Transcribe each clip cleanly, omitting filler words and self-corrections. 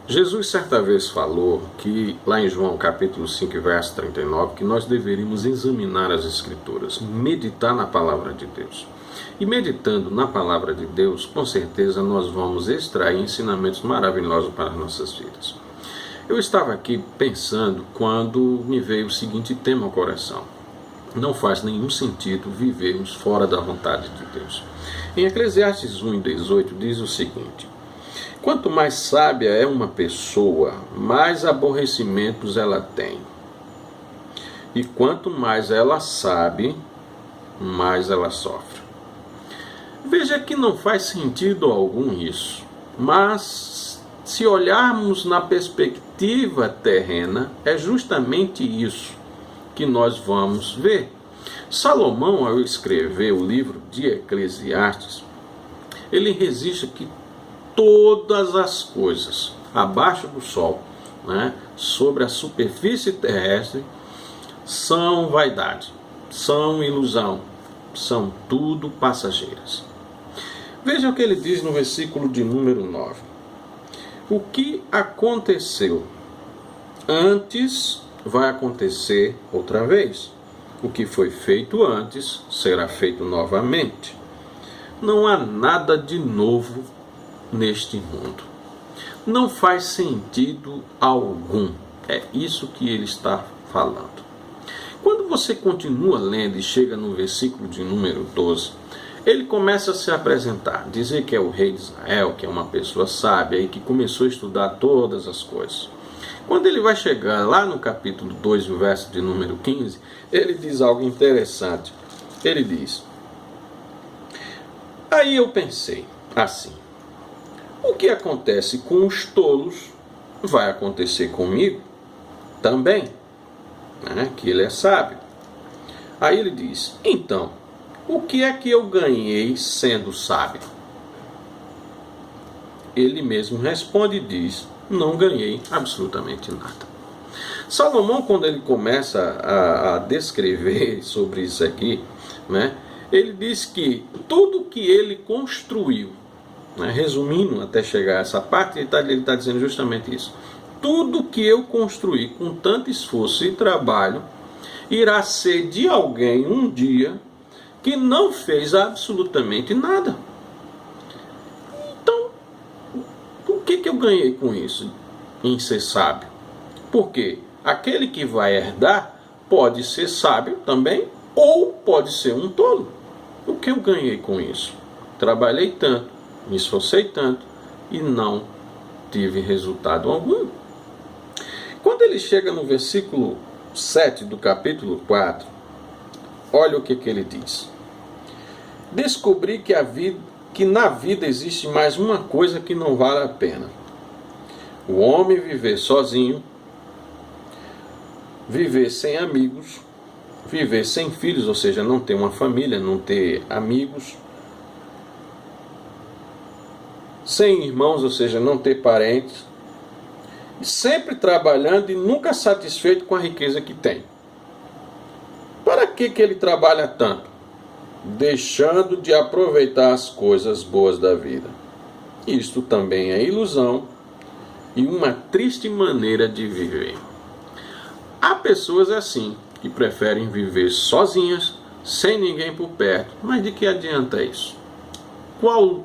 Jesus certa vez falou que, lá em João capítulo 5, verso 39, que nós deveríamos examinar as Escrituras, meditar na palavra de Deus. E meditando na palavra de Deus, com certeza nós vamos extrair ensinamentos maravilhosos para as nossas vidas. Eu estava aqui pensando quando me veio o seguinte tema ao coração: não faz nenhum sentido vivermos fora da vontade de Deus. Em Eclesiastes 1:18 diz o seguinte: quanto mais sábia é uma pessoa, mais aborrecimentos ela tem. E quanto mais ela sabe, mais ela sofre. Veja que não faz sentido algum isso, mas se olharmos na perspectiva terrena, é justamente isso que nós vamos ver. Salomão, ao escrever o livro de Eclesiastes, ele registra que todas as coisas abaixo do sol, sobre a superfície terrestre, são vaidade, são ilusão, são tudo passageiras. Veja o que ele diz no versículo de número 9. O que aconteceu antes vai acontecer outra vez. O que foi feito antes será feito novamente. Não há nada de novo neste mundo. Não faz sentido algum. É isso que ele está falando. Quando você continua lendo e chega no versículo de número 12, ele começa a se apresentar, dizer que é o rei de Israel, que é uma pessoa sábia e que começou a estudar todas as coisas. Quando ele vai chegar lá no capítulo 2, o verso de número 15, ele diz algo interessante. Ele diz: aí eu pensei assim, o que acontece com os tolos vai acontecer comigo também, que ele é sábio. Aí ele diz: então, o que é que eu ganhei sendo sábio? Ele mesmo responde e diz: não ganhei absolutamente nada. Salomão, quando ele começa a descrever sobre isso aqui, ele diz que tudo que ele construiu, resumindo até chegar a essa parte, ele está dizendo justamente isso. Tudo que eu construí com tanto esforço e trabalho irá ser de alguém um dia que não fez absolutamente nada. Então, o que eu ganhei com isso, em ser sábio? Porque aquele que vai herdar pode ser sábio também, ou pode ser um tolo. O que eu ganhei com isso? Trabalhei tanto, me esforcei tanto e não tive resultado algum. Quando ele chega no versículo 7 do capítulo 4, olha o que ele diz: descobri que na vida existe mais uma coisa que não vale a pena: o homem viver sozinho, viver sem amigos, viver sem filhos, ou seja, não ter uma família, não ter amigos, sem irmãos, ou seja, não ter parentes, sempre trabalhando e nunca satisfeito com a riqueza que tem. Para que ele trabalha tanto? Deixando de aproveitar as coisas boas da vida. Isto também é ilusão e uma triste maneira de viver. Há pessoas assim, que preferem viver sozinhas, sem ninguém por perto. Mas de que adianta isso? Qual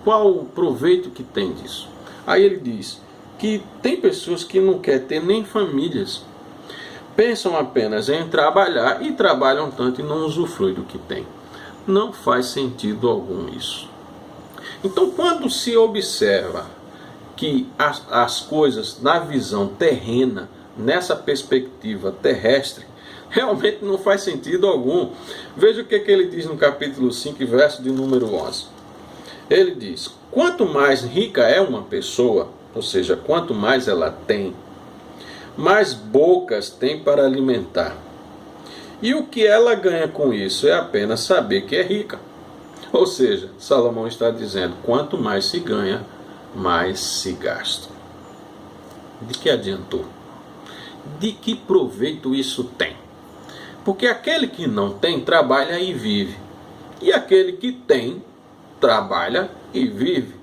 o proveito que tem disso? Aí ele diz que tem pessoas que não querem ter nem famílias. Pensam apenas em trabalhar e trabalham tanto e não usufruem do que tem. Não faz sentido algum isso. Então, quando se observa que as coisas na visão terrena, nessa perspectiva terrestre, realmente não faz sentido algum. Veja o que ele diz no capítulo 5, verso de número 11. Ele diz: quanto mais rica é uma pessoa, ou seja, quanto mais ela tem, mais bocas tem para alimentar. E o que ela ganha com isso é apenas saber que é rica. Ou seja, Salomão está dizendo: quanto mais se ganha, mais se gasta. De que adiantou? De que proveito isso tem? Porque aquele que não tem, trabalha e vive. E aquele que tem, trabalha e vive.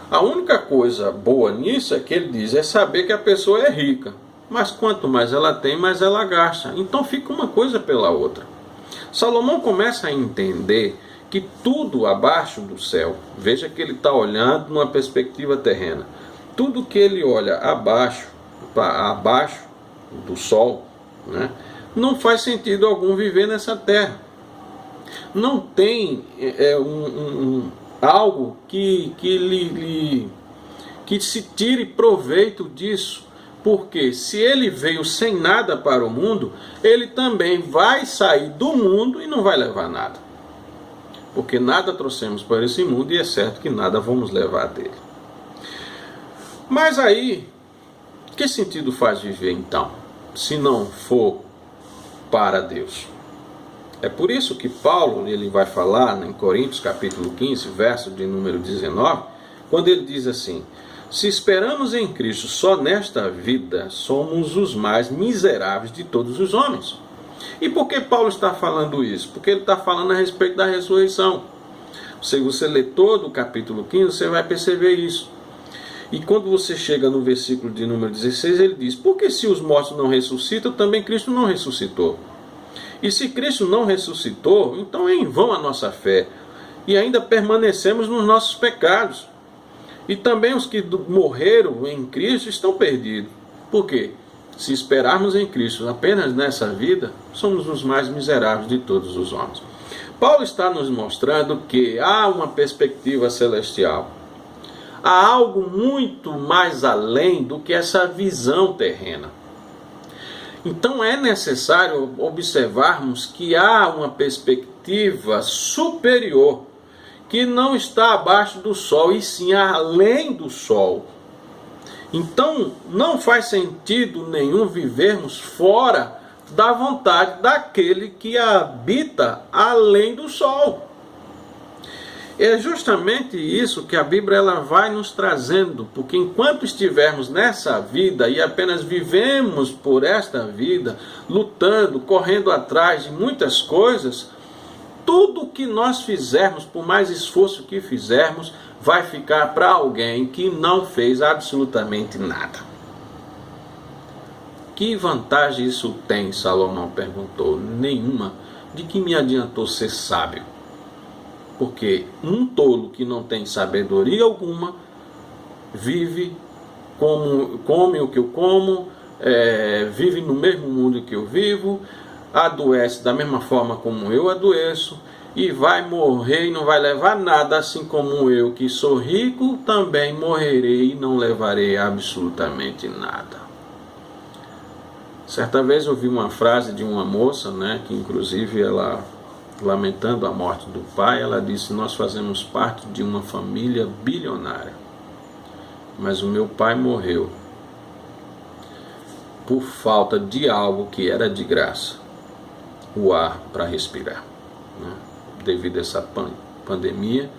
A única coisa boa nisso é que ele diz, é saber que a pessoa é rica. Mas quanto mais ela tem, mais ela gasta. Então fica uma coisa pela outra. Salomão começa a entender que tudo abaixo do céu, veja que ele está olhando numa perspectiva terrena, tudo que ele olha abaixo do sol, né, não faz sentido algum viver nessa terra. Não tem algo que se tire proveito disso. Porque se ele veio sem nada para o mundo, ele também vai sair do mundo e não vai levar nada. Porque nada trouxemos para esse mundo e é certo que nada vamos levar dele. Mas aí, que sentido faz viver então, se não for para Deus? É por isso que Paulo ele vai falar em Coríntios capítulo 15, verso de número 19, quando ele diz assim: se esperamos em Cristo só nesta vida, somos os mais miseráveis de todos os homens. E por que Paulo está falando isso? Porque ele está falando a respeito da ressurreição. Se você ler todo o capítulo 15, você vai perceber isso. E quando você chega no versículo de número 16, ele diz: porque se os mortos não ressuscitam, também Cristo não ressuscitou. E se Cristo não ressuscitou, então é em vão a nossa fé, e ainda permanecemos nos nossos pecados. E também os que morreram em Cristo estão perdidos. Por quê? Se esperarmos em Cristo apenas nessa vida, somos os mais miseráveis de todos os homens. Paulo está nos mostrando que há uma perspectiva celestial. Há algo muito mais além do que essa visão terrena. Então é necessário observarmos que há uma perspectiva superior, que não está abaixo do sol, e sim além do sol. Então não faz sentido nenhum vivermos fora da vontade daquele que habita além do sol. É justamente isso que a Bíblia ela vai nos trazendo, porque enquanto estivermos nessa vida e apenas vivemos por esta vida, lutando, correndo atrás de muitas coisas, tudo que nós fizermos, por mais esforço que fizermos, vai ficar para alguém que não fez absolutamente nada. Que vantagem isso tem? Salomão perguntou. Nenhuma. De que me adiantou ser sábio? Porque um tolo que não tem sabedoria alguma, vive, come o que eu como, vive no mesmo mundo que eu vivo, adoece da mesma forma como eu adoeço, e vai morrer e não vai levar nada, assim como eu, que sou rico, também morrerei e não levarei absolutamente nada. Certa vez eu ouvi uma frase de uma moça, né, que inclusive ela, lamentando a morte do pai, ela disse: nós fazemos parte de uma família bilionária, mas o meu pai morreu por falta de algo que era de graça, o ar para respirar, né? Devido a essa pandemia,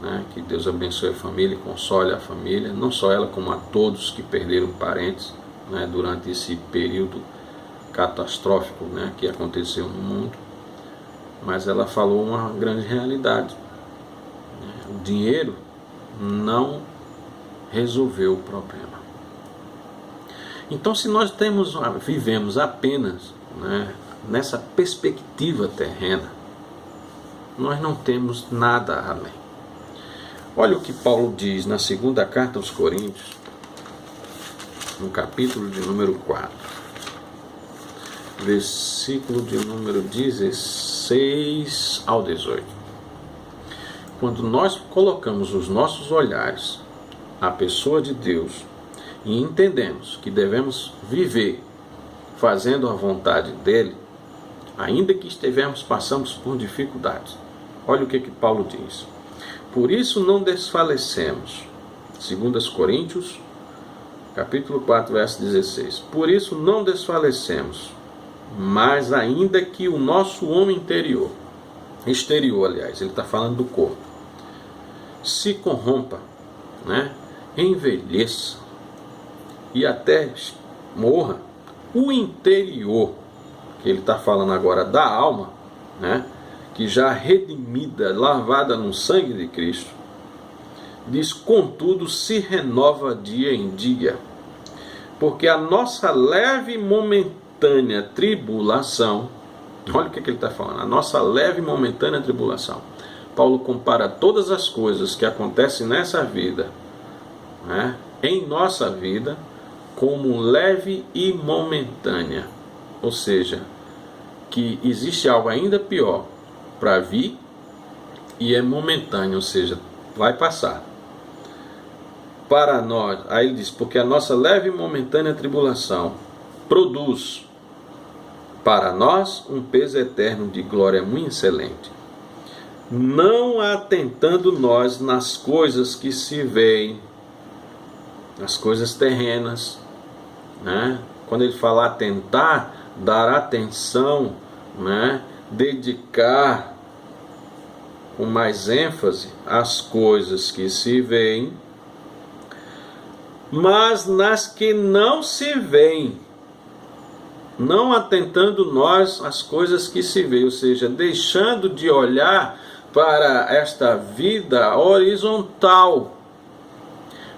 né? Que Deus abençoe a família e console a família, não só ela como a todos que perderam parentes, né? Durante esse período catastrófico, né? Que aconteceu no mundo. Mas ela falou uma grande realidade: o dinheiro não resolveu o problema. Então, se nós vivemos apenas, né, nessa perspectiva terrena, nós não temos nada além. Olha o que Paulo diz na segunda carta aos Coríntios, no capítulo de número 4, versículo de número 16 ao 18. Quando nós colocamos os nossos olhares à pessoa de Deus e entendemos que devemos viver fazendo a vontade dele, ainda que passamos por dificuldades. Olha o que Paulo diz: por isso não desfalecemos. 2 Coríntios, capítulo 4, verso 16. Por isso não desfalecemos, mas ainda que o nosso homem exterior, aliás, ele está falando do corpo, se corrompa, né, envelheça e até morra, o interior, que ele está falando agora da alma, né, que já redimida, lavada no sangue de Cristo, diz: contudo se renova dia em dia, porque a nossa leve e momentânea tribulação, olha o que ele está falando, a nossa leve e momentânea tribulação. Paulo compara todas as coisas que acontecem nessa vida, né, em nossa vida, como leve e momentânea. Ou seja, que existe algo ainda pior para vir e é momentâneo, ou seja, vai passar. Para nós, aí ele diz, porque a nossa leve e momentânea tribulação produz para nós um peso eterno de glória muito excelente, não atentando nós nas coisas que se veem, nas coisas terrenas, né? Quando ele fala atentar, dar atenção, né? Dedicar com mais ênfase às coisas que se veem, mas nas que não se veem, não atentando nós às coisas que se veem, ou seja, deixando de olhar para esta vida horizontal.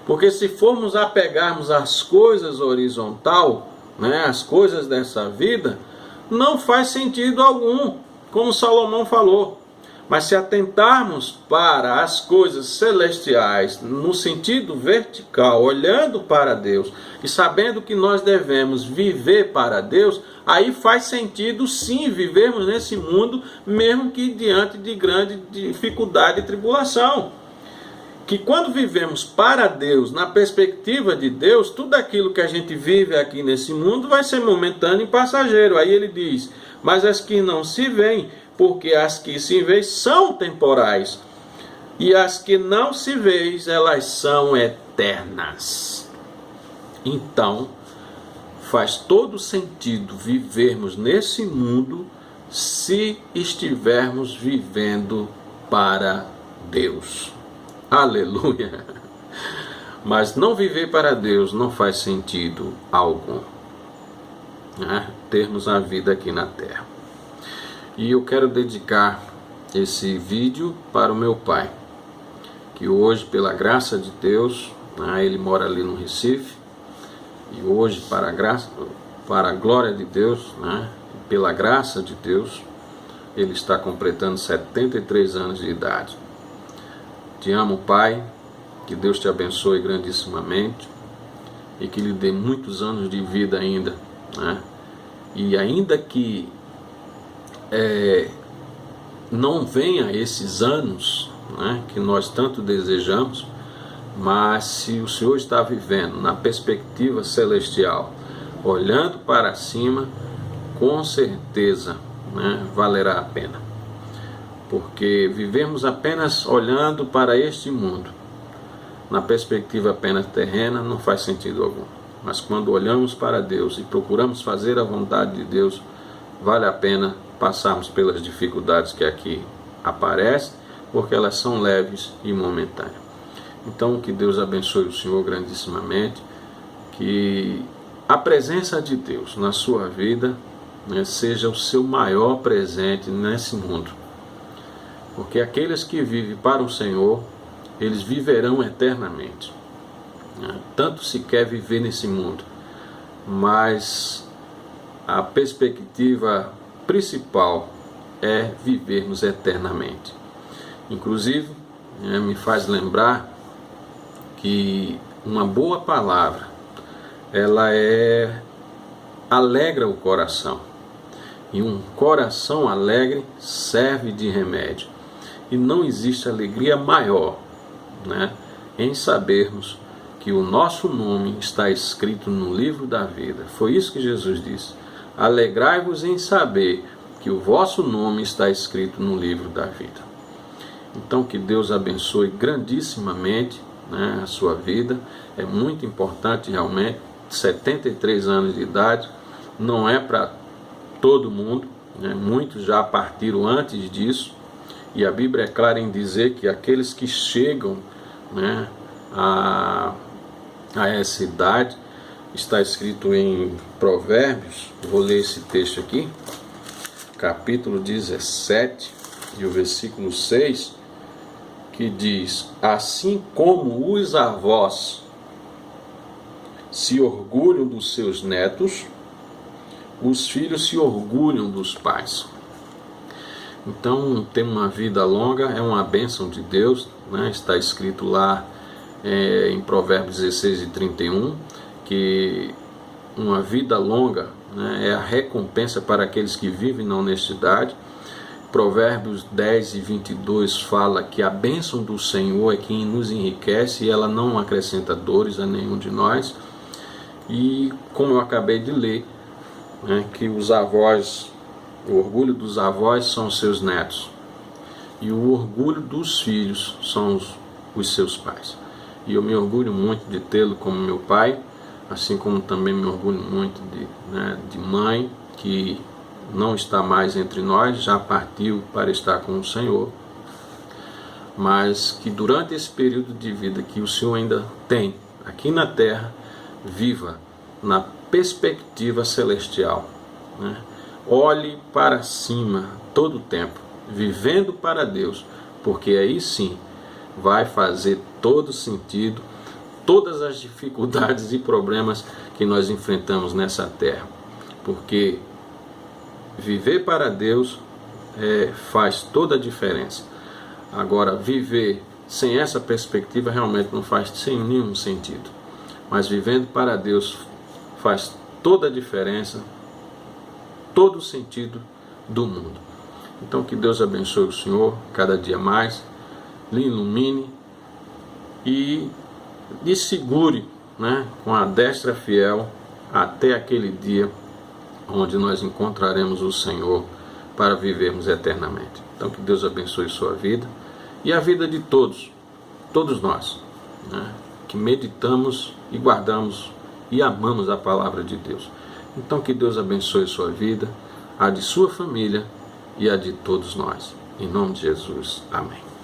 Porque se formos apegarmos às coisas horizontal, né, as coisas dessa vida, não faz sentido algum, como Salomão falou. Mas se atentarmos para as coisas celestiais, no sentido vertical, olhando para Deus e sabendo que nós devemos viver para Deus, aí faz sentido sim vivermos nesse mundo, mesmo que diante de grande dificuldade e tribulação. Que quando vivemos para Deus, na perspectiva de Deus, tudo aquilo que a gente vive aqui nesse mundo vai ser momentâneo e passageiro. Aí ele diz, mas as que não se veem, porque as que se veem são temporais, e as que não se veem, elas são eternas. Então, faz todo sentido vivermos nesse mundo se estivermos vivendo para Deus. Aleluia! Mas não viver para Deus não faz sentido algum, né? Termos a vida aqui na terra. E eu quero dedicar esse vídeo para o meu pai, que hoje, pela graça de Deus, né, ele mora ali no Recife, e hoje, para a glória de Deus, né, pela graça de Deus, ele está completando 73 anos de idade. Te amo, Pai, que Deus te abençoe grandissimamente e que lhe dê muitos anos de vida ainda, né? E ainda que não venha esses anos, né, que nós tanto desejamos, mas se o Senhor está vivendo na perspectiva celestial, olhando para cima, com certeza, né, valerá a pena. Porque vivemos apenas olhando para este mundo, na perspectiva apenas terrena, não faz sentido algum. Mas quando olhamos para Deus e procuramos fazer a vontade de Deus, vale a pena passarmos pelas dificuldades que aqui aparecem, porque elas são leves e momentâneas. Então, que Deus abençoe o Senhor grandissimamente, que a presença de Deus na sua vida, né, seja o seu maior presente nesse mundo. Porque aqueles que vivem para o Senhor, eles viverão eternamente. Tanto se quer viver nesse mundo, mas a perspectiva principal é vivermos eternamente. Inclusive, me faz lembrar que uma boa palavra, ela alegra o coração. E um coração alegre serve de remédio. E não existe alegria maior, né, em sabermos que o nosso nome está escrito no livro da vida. Foi isso que Jesus disse. Alegrai-vos em saber que o vosso nome está escrito no livro da vida. Então, que Deus abençoe grandissimamente, né, a sua vida. É muito importante realmente. 73 anos de idade não é para todo mundo, né? Muitos já partiram antes disso. E a Bíblia é clara em dizer que aqueles que chegam, né, a essa idade, está escrito em Provérbios, vou ler esse texto aqui, capítulo 17 e o versículo 6, que diz: assim como os avós se orgulham dos seus netos, os filhos se orgulham dos pais. Então, ter uma vida longa é uma bênção de Deus, né? Está escrito lá em Provérbios 16:31, que uma vida longa, né, é a recompensa para aqueles que vivem na honestidade. Provérbios 10:22 fala que a bênção do Senhor é quem nos enriquece e ela não acrescenta dores a nenhum de nós. E como eu acabei de ler, né, que os avós, o orgulho dos avós são os seus netos e o orgulho dos filhos são os seus pais. E eu me orgulho muito de tê-lo como meu pai, assim como também me orgulho muito de mãe, que não está mais entre nós, já partiu para estar com o Senhor, mas que durante esse período de vida que o Senhor ainda tem aqui na terra, viva na perspectiva celestial, né? Olhe para cima todo o tempo, vivendo para Deus, porque aí sim vai fazer todo sentido todas as dificuldades e problemas que nós enfrentamos nessa terra, porque viver para Deus faz toda a diferença. Agora, viver sem essa perspectiva realmente não faz nenhum sentido, mas vivendo para Deus faz toda a diferença, todo o sentido do mundo. Então, que Deus abençoe o Senhor cada dia mais, lhe ilumine e lhe segure, né, com a destra fiel até aquele dia onde nós encontraremos o Senhor para vivermos eternamente. Então, que Deus abençoe sua vida e a vida de todos nós, né, que meditamos e guardamos e amamos a palavra de Deus. Então, que Deus abençoe sua vida, a de sua família e a de todos nós. Em nome de Jesus. Amém.